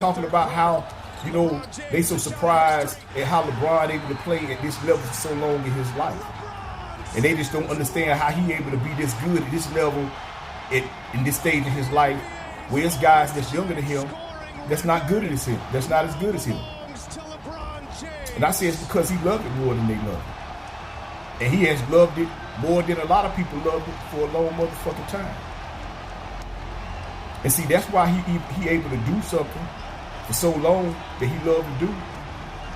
talking about how, they so surprised at how LeBron able to play at this level for so long in his life. And they just don't understand how he able to be this good at this level in this stage of his life, where it's guys that's younger than him that's not good as him, that's not as good as him. And I say it's because he loved it more than they loved it. And he has loved it more than a lot of people loved it for a long motherfucking time. And see, that's why he able to do something for so long that he loved to do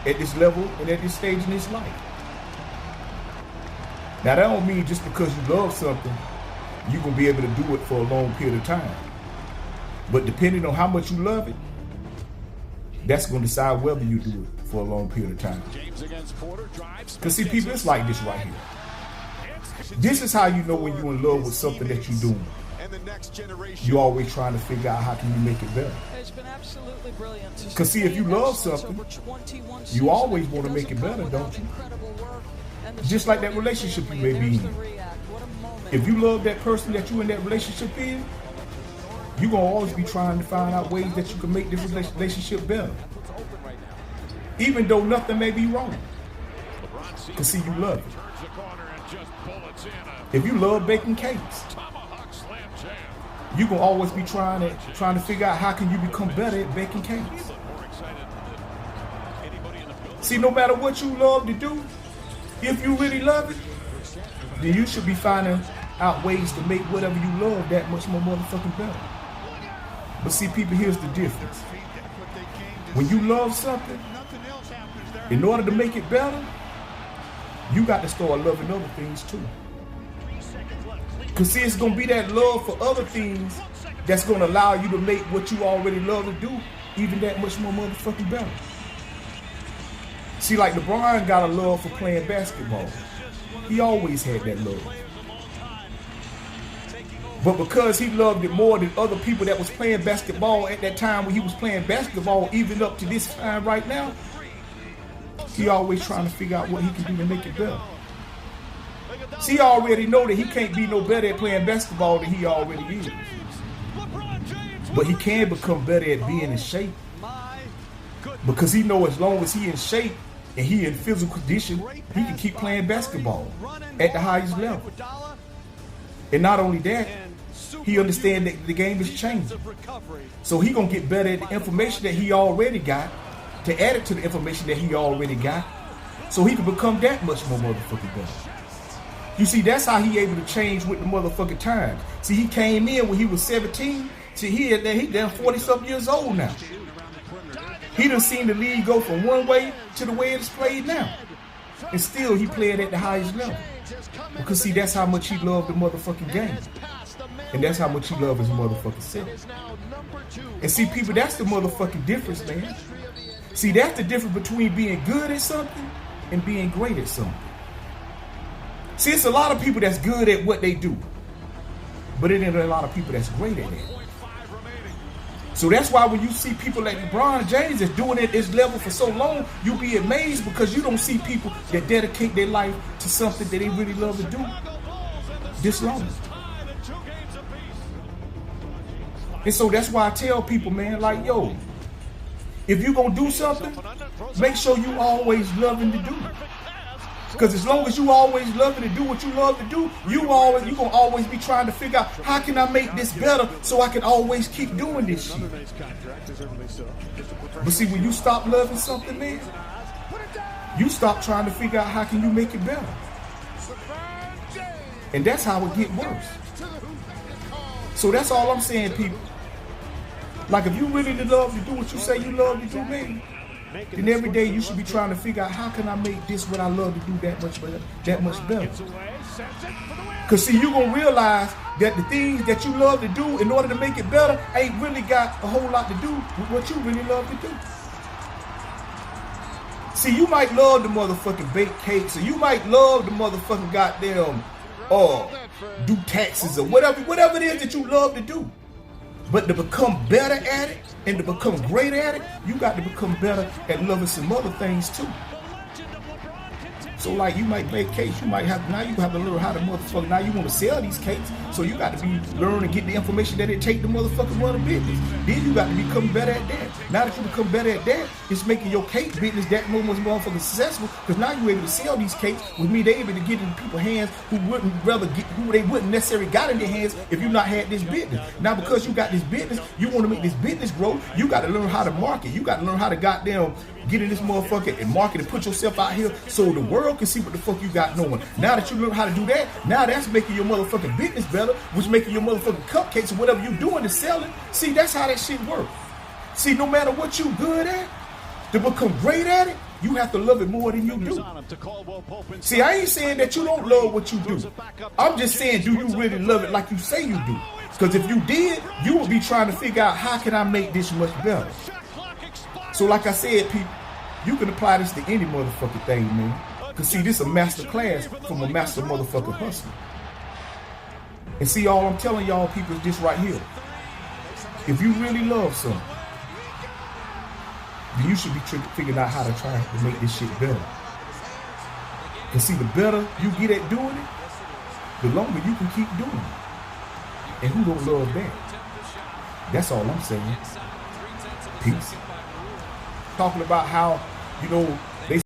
at this level and at this stage in his life. Now, that don't mean just because you love something, you're going to be able to do it for a long period of time. But depending on how much you love it, that's going to decide whether you do it for a long period of time. Because see, people, it's like this right here. This is how you know when you're in love with something that you're doing. You're always trying to figure out how can you make it better. Because see, if you love something, you always want to make it better, don't you? Just like that relationship you may be in. If you love that person that you're in that relationship in, you're going to always be trying to find out ways that you can make this relationship better. Even though nothing may be wrong. Because see, you love it. If you love baking cakes, you're going to always be trying to figure out how can you become better at baking cakes. See, no matter what you love to do, if you really love it, then you should be finding out ways to make whatever you love that much more motherfucking better. But see, people, here's the difference. When you love something, in order to make it better, you got to start loving other things too. Because see, it's going to be that love for other things that's going to allow you to make what you already love to do even that much more motherfucking better. See, like LeBron got a love for playing basketball. He always had that love. But because he loved it more than other people that was playing basketball at that time when he was playing basketball, even up to this time right now, he always trying to figure out what he can do to make it better. See, he already know that he can't be no better at playing basketball than he already is. But he can become better at being in shape. Because he know as long as he in shape and he in physical condition, he can keep playing basketball at the highest level. And not only that, he understand that the game is changing. So he gonna get better at the information that he already got to add it to the information that he already got so he can become that much more motherfucking better. You see, that's how he able to change with the motherfucking times. See, he came in when he was 17. See, he done 40-something years old now. He done seen the league go from one way to the way it's played now. And still he played at the highest level. Because see, that's how much he loved the motherfucking game. And that's how much he loved his motherfucking self. And see, people, that's the motherfucking difference, man. See, that's the difference between being good at something and being great at something. See, it's a lot of people that's good at what they do. But it ain't a lot of people that's great at it. So that's why when you see people like LeBron James that's doing it at this level for so long, you'll be amazed because you don't see people that dedicate their life to something that they really love to do this long. And so that's why I tell people, man, like, yo, if you're going to do something, make sure you always loving to do it. Because as long as you always loving to do what you love to do, you're going to always be trying to figure out how can I make this better so I can always keep doing this shit. But see, when you stop loving something, man, you stop trying to figure out how can you make it better. And that's how it get worse. So that's all I'm saying, people. Like, if you really love to do what you say you love to do, man, then every day you should be trying to figure out how can I make this what I love to do that much better. Because see, you're going to realize that the things that you love to do in order to make it better ain't really got a whole lot to do with what you really love to do. See, you might love the motherfucking baked cakes, or you might love the motherfucking goddamn do taxes or whatever it is that you love to do. But to become better at it and to become great at it, you got to become better at loving some other things too. So like you might make cakes, you might have, now you have to learn how to motherfucker, now you want to sell these cakes, so you got to be learn and get the information that it take to motherfucking run a business. Then you got to become better at that. Now that you become better at that, it's making your cake business that much motherfucking successful, because now you're able to sell these cakes with me, they able to get in people's hands who they wouldn't necessarily got in their hands if you not had this business. Now because you got this business, you want to make this business grow, you got to learn how to market. You got to learn how to goddamn get in this motherfucker and market and put yourself out here so the world can see what the fuck you got going. Now that you learn how to do that, now that's making your motherfucking business better, which making your motherfucking cupcakes or whatever you doing is selling. See, that's how that shit works. See, no matter what you good at, to become great at it, you have to love it more than you do. See, I ain't saying that you don't love what you do. I'm just saying, do you really love it like you say you do? Because if you did, you would be trying to figure out, how can I make this much better? So like I said, people, you can apply this to any motherfucking thing, man. Because see, this is a master class from a master motherfucking hustler. And see, all I'm telling y'all people is this right here. If you really love something, then you should be figuring out how to try to make this shit better. Because see, the better you get at doing it, the longer you can keep doing it. And who don't love that? That's all I'm saying. Peace. Talking about how, you know,